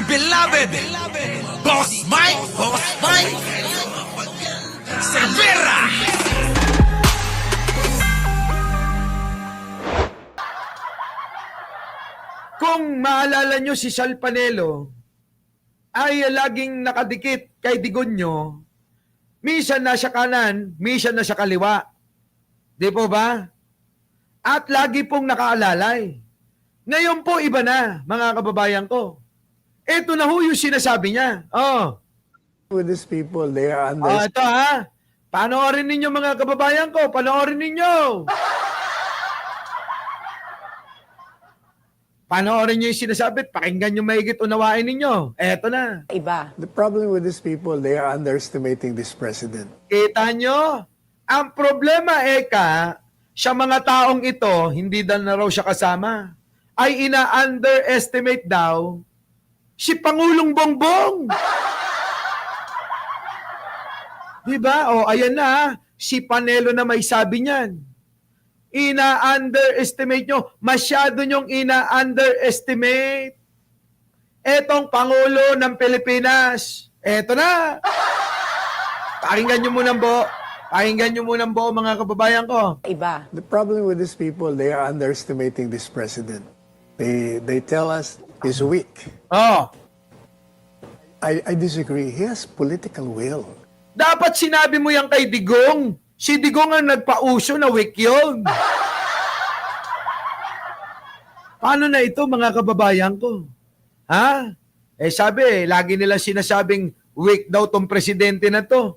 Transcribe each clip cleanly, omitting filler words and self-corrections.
dear beloved, Boss Mike Cervera. Kung maalala nyo si Sal Panelo, ay laging nakadikit kay Digonyo, minsan nasa kanan, minsan nasa kaliwa. Di po ba? At lagi pong nakaalalay. Ngayon po iba na, mga kababayan ko. Ito na ho yung sinasabi niya. With these people, they are under. Ito ha. Panoorin ninyo mga kababayan ko. Panoorin ninyo. Panoorin nyo yung sinasabi. Pakinggan nyo mahigit, unawain ninyo. Eto na. Iba. The problem with these people, they are underestimating this president. Kita nyo? Ang problema, Eka, sa mga taong ito, hindi daw na raw siya kasama, ay ina-underestimate daw si Pangulong Bongbong. Diba? O, ayan na, si Panelo na may sabi niyan. Ina-underestimate nyo. Masyado nyong ina-underestimate. Etong Pangulo ng Pilipinas. Eto na. Pakinggan nyo muna po. Pakinggan nyo muna po, mga kababayan ko. Iba. The problem with these people, they are underestimating this president. They tell us he's weak. I disagree. He has political will. Dapat sinabi mo yan kay Digong. Si Digong ang nagpauso na weak yun. Paano na ito, mga kababayan ko? Ha? Sabi, lagi nila sinasabing weak daw tong presidente na to.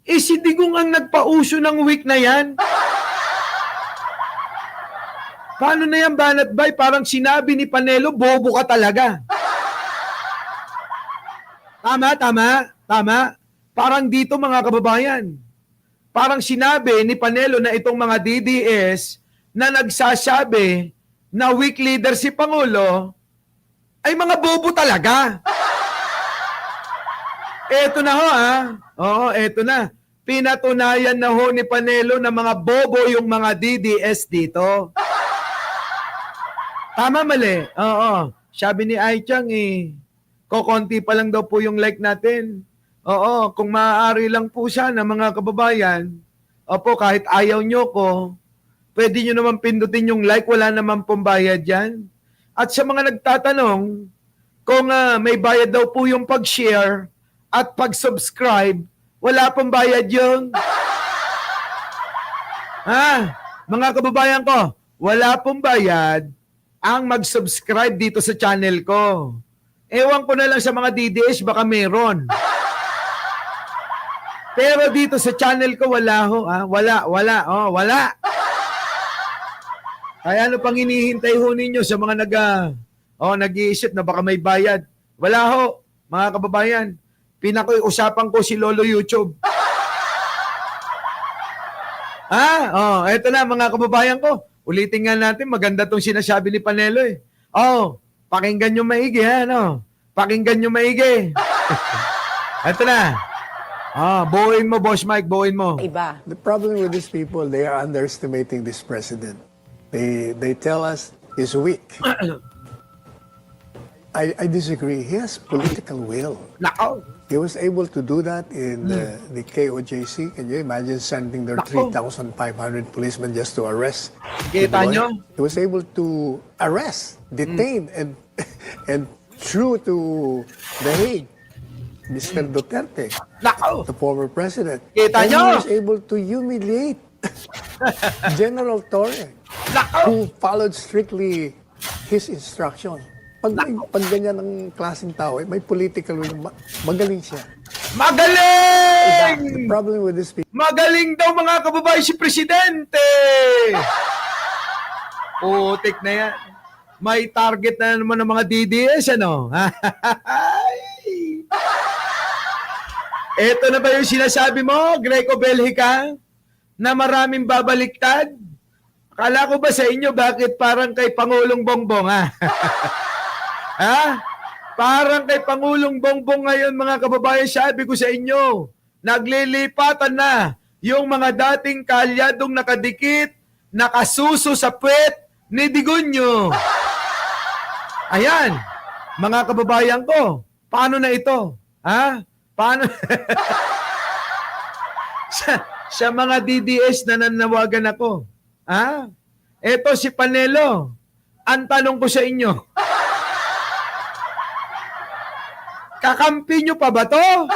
Si Digong ang nagpauso ng weak na yan. Paano na yan, Banat Bay? Parang sinabi ni Panelo, bobo ka talaga. Tama. Parang dito, mga kababayan. Parang sinabi ni Panelo na itong mga DDS na nagsasabi na weak leader si Pangulo ay mga bobo talaga. Eto na ho Oo, eto na. Pinatunayan na ho ni Panelo na mga bobo yung mga DDS dito. Tama mali? Oo. Sabi ni Aichang kokonti pa lang daw po yung like natin. Oo, kung maaari lang po sana mga kababayan, opo, kahit ayaw nyo ko, pwede nyo naman pindutin yung like, wala naman pong bayad yan. At sa mga nagtatanong, kung may bayad daw po yung pag-share at pag-subscribe, wala pong bayad yun. Mga kababayan ko, wala pong bayad ang mag-subscribe dito sa channel ko. Ewan ko na lang sa mga DDS, baka meron. Pero dito sa channel ko, wala ho. Wala. Kaya ano pang hinihintay ho ninyo sa mga nag-iisip na baka may bayad? Wala ho, mga kababayan. Pinakiusapan ko si Lolo YouTube. Eto na mga kababayan ko. Ulitin nga natin, maganda tong sinasabi ni Panelo pakinggan nyo maigi Pakinggan nyo maigi. Eto na. Buuin mo, Boss Mike, buuin mo. Iba. The problem with these people, they are underestimating this president. They tell us he's weak. I disagree. He has political will. Nako. He was able to do that in the KOJC. Can you imagine sending their 3,500 policemen just to arrest? Kita nyo? He was able to arrest, detain, and through to The Hague, Mr. Duterte, Nako. the former president. Kita And nyo? he was able to humiliate General Torre, Nako. who followed strictly his instruction. Pag ganyan ng klaseng tao, may political will, magaling siya. Magaling! The problem with this people, Magaling daw mga kababayan si Presidente! Putik na yan. May target na naman ng mga DDS, ano? Ito na ba yung sinasabi mo, Greco Belhica, na maraming babaliktad? Akala ko ba sa inyo, bakit parang kay Pangulong Bongbong, Parang kay Pangulong Bongbong ngayon, mga kababayan, sabi ko sa inyo, naglilipatan na yung mga dating kalyadong nakadikit, nakasuso sa puwet ni Digonyo. Ayan. Mga kababayan ko, paano na ito? Ha? Paano? sa mga DDS na nanawagan ako. Ha? Eto si Panelo. Ang tanong ko sa inyo, kakampi nyo pa ba to?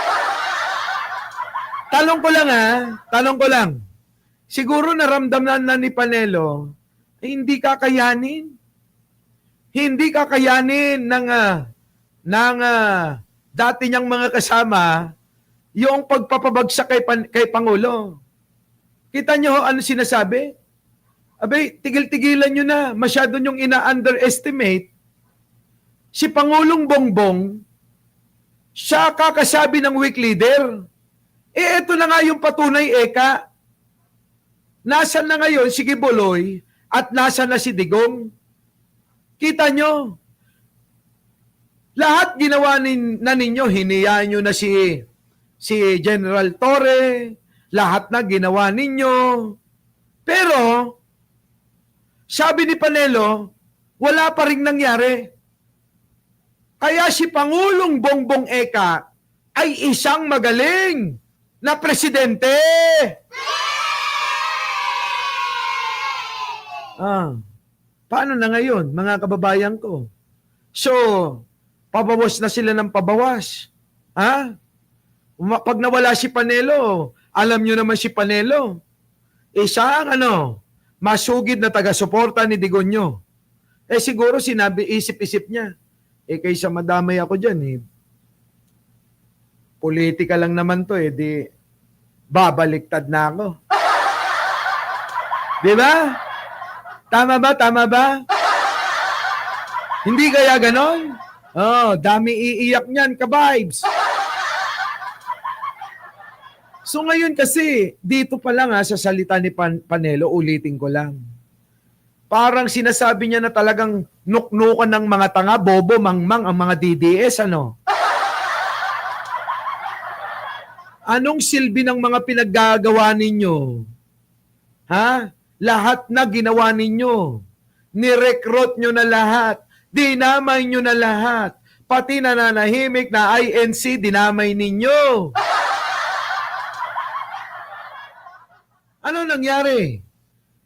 Tanong ko lang tanong ko lang. Siguro naramdaman na ni Panelo, hindi kakayanin. Hindi kakayanin ng dati niyang mga kasama yung pagpapabagsak kay Pangulo. Kita niyo ano sinasabi? Abay, tigil-tigilan nyo na. Masyado nyong ina-underestimate. Si Pangulong Bongbong, siya kakasabi ng weak leader. Ito na nga yung patunay, Eka. Nasaan na ngayon si Kibuloy at nasaan na si Digong? Kita nyo. Lahat ginawa na ninyo. Hiniyaan nyo na si General Torre. Lahat na ginawa ninyo. Pero, sabi ni Panelo, wala pa ring nangyari. Kaya si Pangulong Bongbong Eka ay isang magaling na presidente. Paano na ngayon, mga kababayan ko? So, pabawas na sila ng pabawas. Pag nawala si Panelo, alam nyo naman si Panelo, isang masugid na taga-suporta ni Digonyo. Siguro isip-isip niya. Kaysa madamay ako dyan, politika lang naman to, di babaliktad na ako. Di ba? Tama ba? Tama ba? Hindi kaya ganon? Dami iiyak niyan, ka-vibes. So ngayon kasi, dito pa lang sa salita ni Panelo, ulitin ko lang. Parang sinasabi niya na talagang nuknukan ng mga tanga, bobo, mangmang ang mga DDS, Anong silbi ng mga pinaggagawa ninyo? Lahat na ginawa ninyo. Nirecruit nyo na lahat. Dinamay nyo na lahat. Pati nananahimik na INC, dinamay ninyo. Ano nangyari?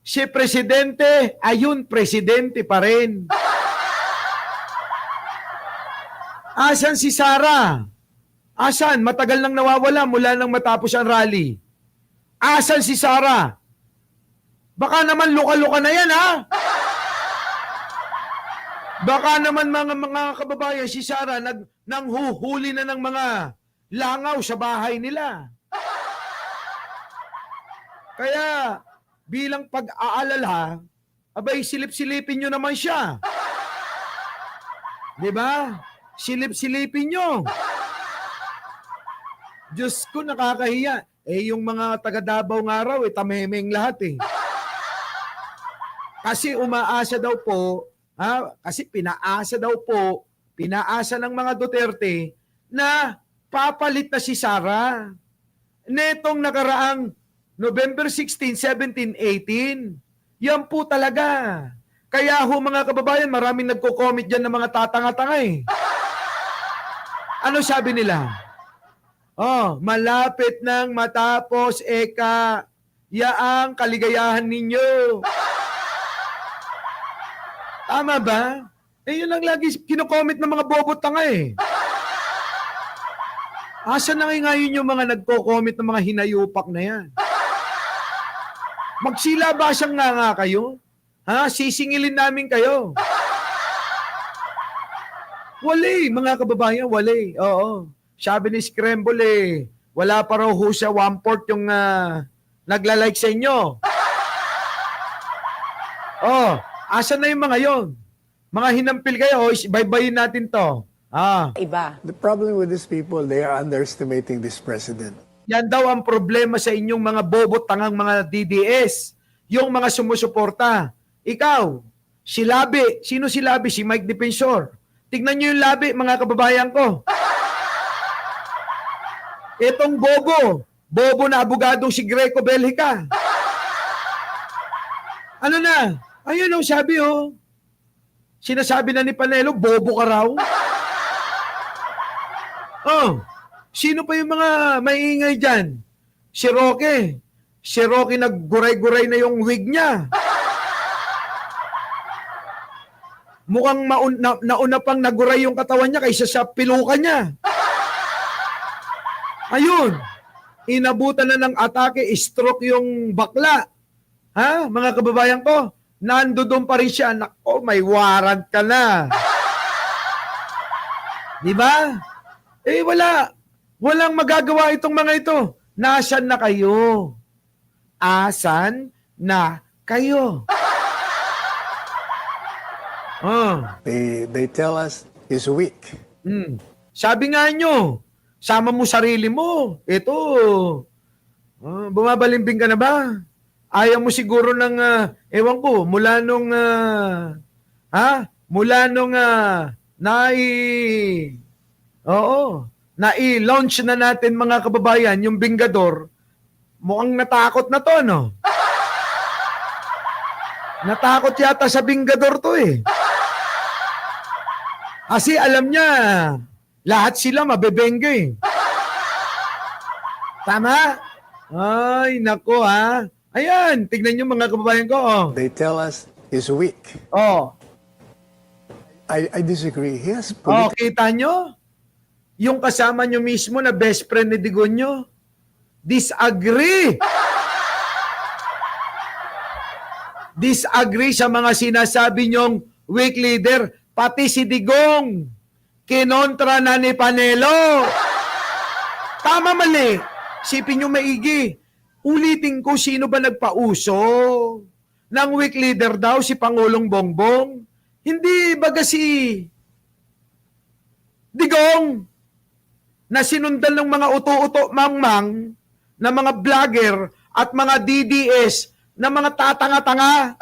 Si Presidente, ayun, Presidente pa rin. Asan si Sara? Asan? Matagal nang nawawala mula nang matapos ang rally. Asan si Sara? Baka naman luka-luka na yan, Baka naman mga kababayan, si Sara nanghuhuli na ng mga langaw sa bahay nila. Kaya, bilang pag-aalala, abay, silip-silipin nyo naman siya. Di ba? Silip-silipin nyo. Diyos ko, nakakahiya. Yung mga taga-Davao nga raw, tamemeng lahat Kasi umaasa daw po, kasi pinaasa ng mga Duterte na papalit na si Sara. Netong nakaraang November 16, 17, 18. Yan po talaga. Kaya mga kababayan, maraming nagko-comment dyan ng mga tatanga-tanga Ano sabi nila? Malapit nang matapos, Eka, yaang kaligayahan ninyo. Tama ba? Yun lang lagi kino-comment ng mga bobot tanga Asa na ngayon yung mga nagko-comment ng mga hinayupak na yan? Magsilabasang nga kayo? Sisingilin namin kayo. Wali, mga kababayan, wali. Oo. Sabi ni Scramble wala pa raw ho siya 1/4 yung nagla-like sa inyo. Asan na yung mga yon? Mga hinampil kayo, baybayin natin to. Iba. The problem with these people, they are underestimating this president. Yan daw ang problema sa inyong mga bobot tangang mga DDS. Yung mga sumusuporta. Ikaw, si Labi. Sino si Labi? Si Mike Defensor. Tignan nyo yung Labi, mga kababayan ko. Itong bobo na abogadong si Greco Belhica. Ano na? Ayun sabi Sinasabi na ni Panelo, bobo ka raw. Oh, sino pa yung mga maiingay dyan? Si Roque. Si Roque nagguray-guray na yung wig niya. Mukhang nauna pang naguray yung katawan niya kaysa sa pilukan niya. Ayun. Inabutan na ng atake, stroke yung bakla. Ha? Mga kababayan ko, nandoon pa rin siya. Nako, may warrant ka na. Di ba? Eh, wala. Walang magagawa itong mga ito. Nasaan na kayo? Asan na kayo? Oh. They tell us he's weak. Sabi nga nyo, sama mo sarili mo. Ito, bumabalimbing ka na ba? Ayaw mo siguro ng, ewan ko, mula nung, nai-launch na natin mga kababayan, yung Bingador, mukhang natakot na to, no? Natakot yata sa Bingador to eh. Kasi alam niya, lahat sila mabebengge eh. Tama? Ay, nako ha. Ayan, tignan niyo mga kababayan ko. Oh. They tell us he's weak. Oh. I disagree. He has Oh, kita nyo? Yung kasama nyo mismo na best friend ni Digonyo, disagree. Disagree sa mga sinasabi nyong weak leader. Pati si Digong, kinontra na ni Panelo. Tama mali. Sipin nyo maigi. Ulitin ko, sino ba nagpauso ng weak leader daw? Si Pangulong Bongbong? Hindi baga si Digong na sinundan ng mga uto-uto mangmang na mga vlogger at mga DDS na mga tatanga-tanga.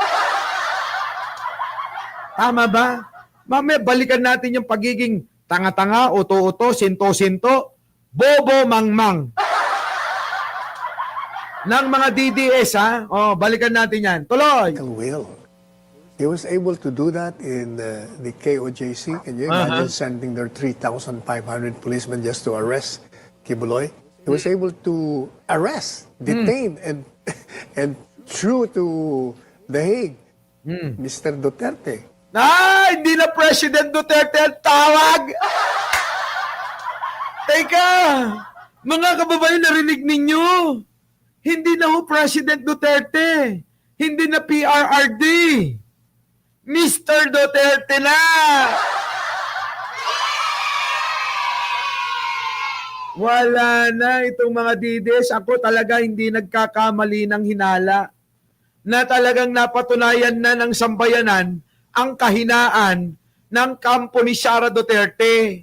Tama ba? Mamaya balikan natin yung pagiging tanga-tanga, uto-uto, sinto-sinto, bobo mangmang. Ng mga DDS, ha? O, balikan natin yan. Tuloy! will. He was able to do that in the KOJC. Can you imagine sending their 3,500 policemen just to arrest Kibuloy? He was able to arrest, detain, and through to The Hague, Mr. Duterte. Hindi na President Duterte ang tawag! Teka! Mga kababayan, narinig ninyo! Hindi na ho President Duterte! Hindi na PRRD! Mr. Duterte na! Wala na itong mga DDS. Ako talaga hindi nagkakamali ng hinala na talagang napatunayan na ng sambayanan ang kahinaan ng kampo ni Sara Duterte.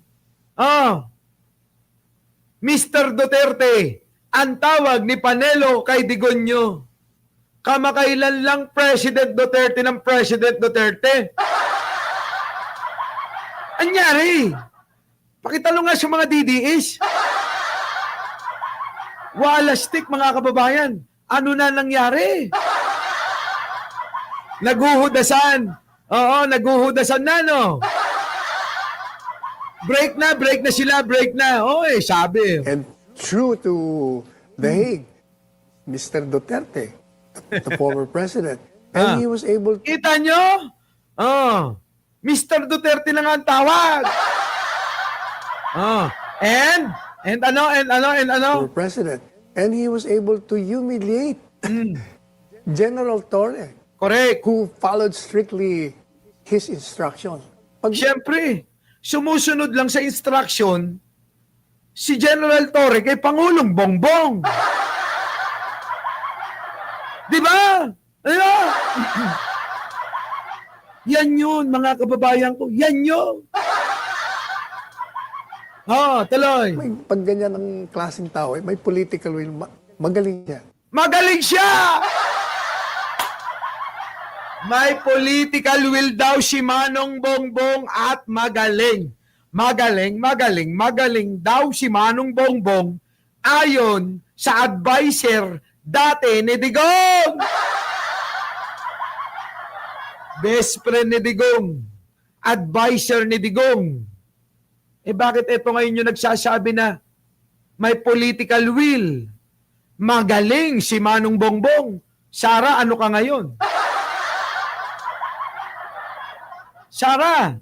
Mr. Duterte, ang tawag ni Panelo kay Digonyo. Kamakailan lang President Duterte ng President Duterte. Anyari? Pakitalo nga sa mga DDS. Walastik mga kababayan. Ano na nangyari? Naguhudasan. Oo, naguhudasan na, no? Break na sila, break na. Oy, sabi. And through to The Hague, Mr. Duterte, the former president. And he was able to... Kita nyo? Mr. Duterte na nga ang tawag. And ano? former president. And he was able to humiliate General Torre, Correct. who followed strictly his instructions. Siyempre, sumusunod lang sa instruction si General Torre kay Pangulong Bongbong. Di ba? Ano? Yan yun, mga kababayan ko. Yan yun. Tuloy. May pag ganyan ang klaseng tao, may political will, magaling siya. Magaling siya! May political will daw si Manong Bongbong at magaling. Magaling daw si Manong Bongbong ayon sa adviser dati ni Digong. Best friend ni Digong. Adviser ni Digong. Eh bakit ito ngayon yung nagsasabi na may political will? Magaling si Manong Bongbong. Sara, ano ka ngayon? Sara,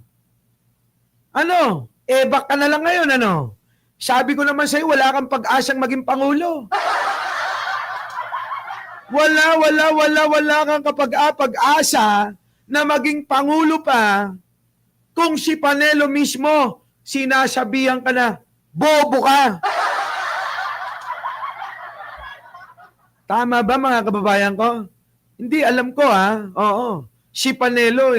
ano? Bak ka na lang ngayon, ano? Sabi ko naman sa'yo, wala kang pag-asang maging Pangulo. Wala kang pag-asa na maging Pangulo pa kung si Panelo mismo sinasabihan ka na, bobo ka. Tama ba mga kababayan ko? Hindi, alam ko Oo. Si Panelo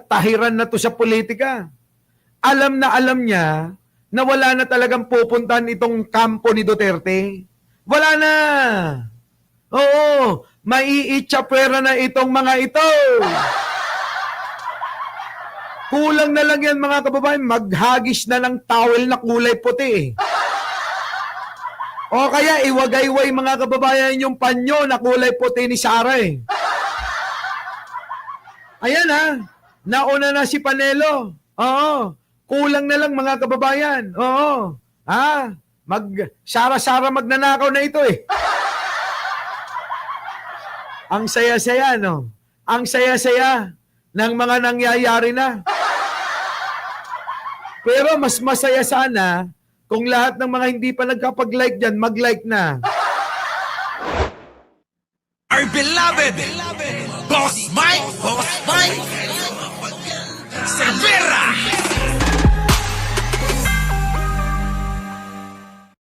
tahiran na to sa politika. Alam na alam niya na wala na talagang pupuntahan itong kampo ni Duterte. Wala na. Oo, maiitsapwera na itong mga ito. Kulang na lang yan mga kababayan, maghagis na ng towel na kulay puti. O kaya iwagayway mga kababayan yung panyo na kulay puti ni Sara Ayan nauna na si Panelo. Oo, kulang na lang mga kababayan. Oo, Sara-Sara magnanakaw na ito Ang saya-saya, no? Ang saya-saya ng mga nangyayari na. Pero mas masaya sana kung lahat ng mga hindi pa nagkapag-like dyan, mag-like na. Our beloved Boss Mike Cervera.